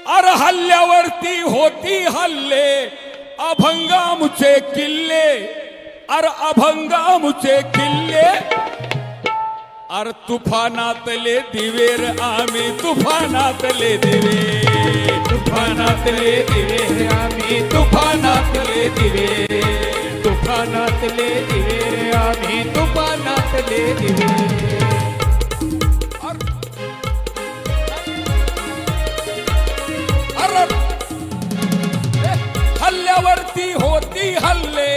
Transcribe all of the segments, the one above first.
अर हल्ल्यावरती होती हल्ले अभंगामुचे किल्ले, अर अभंगामुचे किल्ले, अर तुफानातले दिवेर आम्ही तुफानातले दिवे, तुफानातले दिवे आम्ही तुफानातले दिवे, तुफानातले दिवे आम्ही तुफानातले दिवे. हल्ल्यावरती होती हल्ले,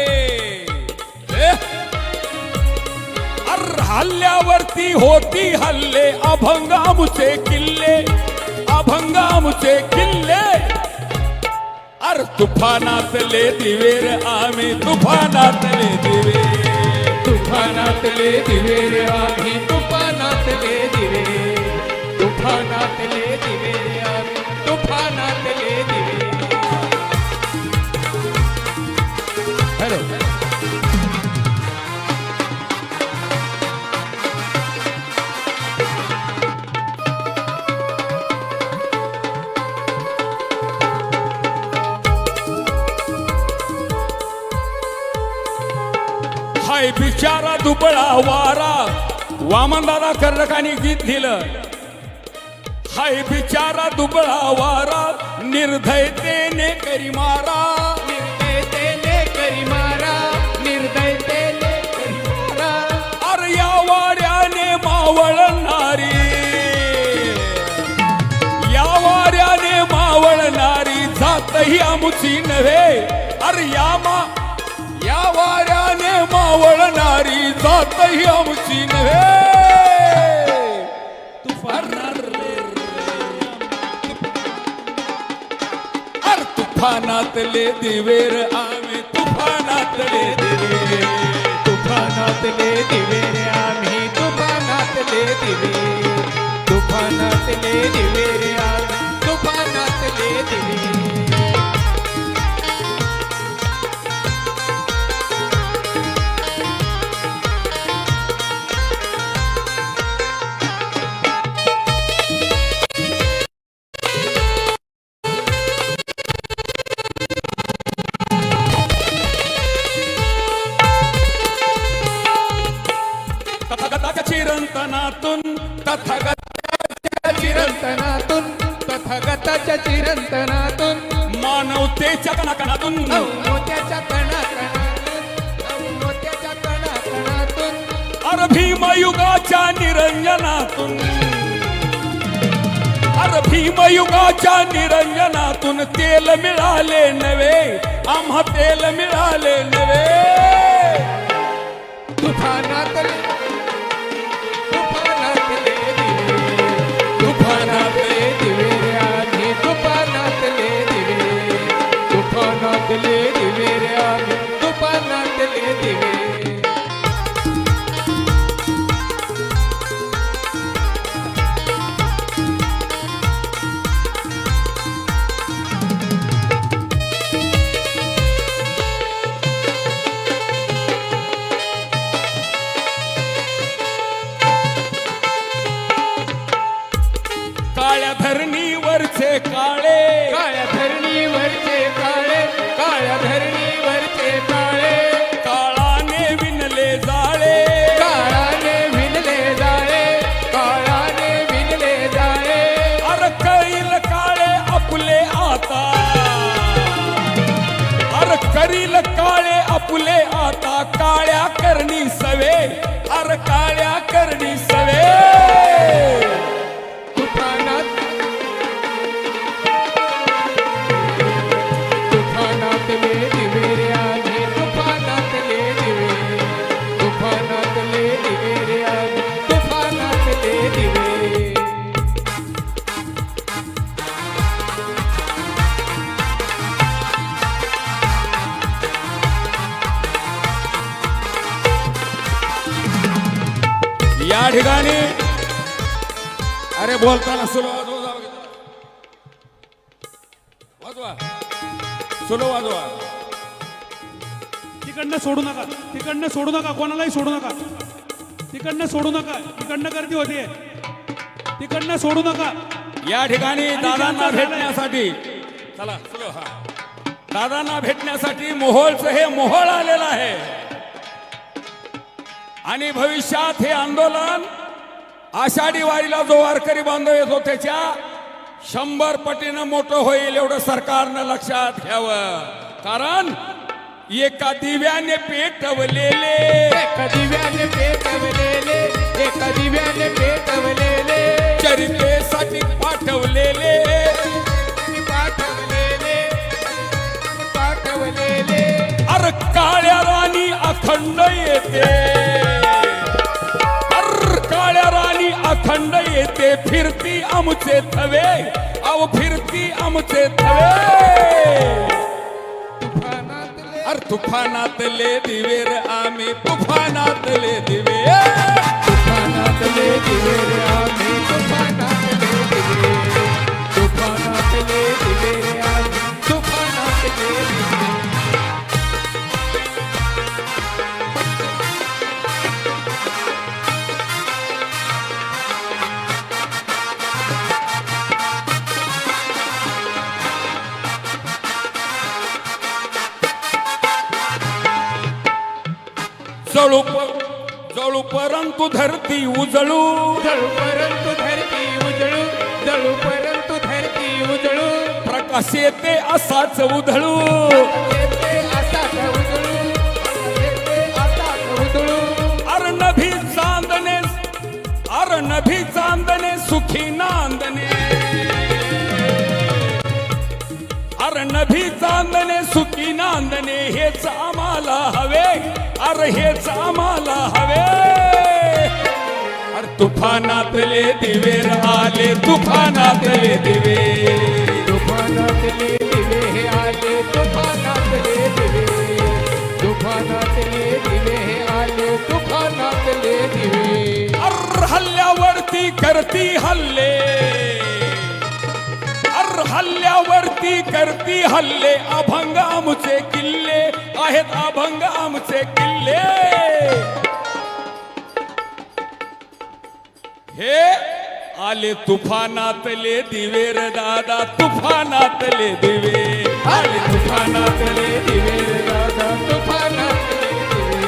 हल्ल्यावरती होती हल्ले अभंगामुचे किल्ले, अभंगामुचे किल्ले, अर तुफानातले दिवेर आम्ही तुफानातले दिवे, तुफानातले दिवे आम्ही तुफानातले दिवे, तुफानातले दिवे आम्ही तुफानातले दिवे. हॅलो हाय बिचारा दुबळा वारा, वामनदादा कर्णकानी गीत दिलं. हाय बिचारा दुबळा वारा, निर्धयतेने करी मारा, निर्दयतेने करी मारा, निर्दयतेने करी मारा. अर या वाऱ्याने मावळणारी, या वाऱ्याने मावळणारी जातही आमुची नव्हे, अर या वाऱ्याने मावळणारी जातही आमची नव्हे. तुफानातले दिवेर आम्ही तुफानातले दिवे, तुफानातले दिवे आम्ही तुफानातले दिवे, तुफानातले दिवे आम्ही तुफानातले दिवे. चिरंतनातून तथागताच्या चिरंतनातून, तथागताच्या चिरंतनातून, मानवतेच्या कणाकणातून, मोत्याच्या कणाकणातून, मोत्याच्या कणाकणातून, अर भीमयुगाच्या निरंजनातून, अर भीमयुगाच्या निरंजनातून तेल मिळाले नवे, आम्हा तेल मिळाले नवे. तुफानातले तुफानातले दिवे आम्ही तुफानातले दिवे, तुफानातले दिवे आम्ही तुफानातले दिवे. काळ्या धरणीवरचे काळे, काळ्या धरणीवरचे काळे, काळ्या धरणीवरचे काळे, काळाने विणले जाळे, काळाने विणले जाळे, काळाने विणले जाळे. अर करील काळे आपुले आता, अर करील काळे आपुले आता, काळ्या करणी सवे, अर काळ्या करणी सवे. तुफानातले दिवे आम्ही तुफानातले दिवे, तुफानातले दिवे आम्ही तुफानातले दिवे. या ठिकाणी अरे बोलताना सुलो वाजवा, सुलो वाजवा. तिकडनं सोडू नका, तिकडनं सोडू नका, कोणालाही सोडू नका, तिकडनं सोडू नका. तिकडनं गर्दी होते, तिकडनं सोडू नका. या ठिकाणी दादांना भेटण्यासाठी चला चलो हा दादांना भेटण्यासाठी मोहोळचं हे मोहोळ आलेलं आहे आणि भविष्यात हे आंदोलन आषाढी वारीला जो वारकरी बांधव येतो त्याच्या 100 पटीनं मोठं होईल एवढं सरकारनं लक्षात घ्यावं. कारण एका दिव्याने पेटवलेले एका दिव्याने पेटवलेले एका दिव्याने पेटवलेले चरितेसाठी पाठवलेले पाठवलेले पाठवलेले अर काळ्या राणी अखंड येते अर काळ्या राणी अखंड येते फिरती आमचे थवे अव फिरती आमचे थवे अर तुफानातले दिवे रे आम्ही तुफानातले दिवे तुफानातले दिवे रे आम्ही तुफानातले दिवे तुफानातले दिवे रे आम्ही तुफानातले दिवे जळू परंतु धरती उजळू जळू परंतु धरती उजळू जळू परंतु धरती उजळू प्रकाश येते असाच उधळू येते असाच उजळू येते असाच उजळू अर नभी चांदणे सुखी नांदणे अर नभी चांदणे सुखी नांदणे हेच आम्हाला हवे अरे हेच आम्हाला हवे अरे तुफानातले दिवे आले तुफानातले दिवे तुफानातले दिवे हे आले तुफानातले दिवे तुफानातले दिवे हे आले तुफानातले दिवे अर हल्ल्यावरती करती हल्ले अर हल्ल्यावरती करती हल्ले अभंग आमचे किल्ले आहेत अभंग आमचे किल्ले हे आले तुफानातले दिवे रे दादा तुफानातले दिवे आले तुफानातले दिवे रे दादा तुफानातले दिवे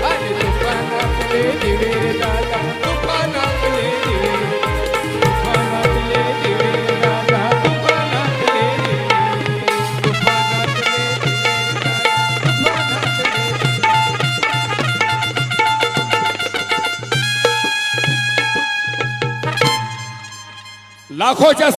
आले तुफानातले दिवे रे दादा तुफानातले दिवे तुफानातले दिवे रे दादा तुफानातले दिवे तुफानातले लाखोच्या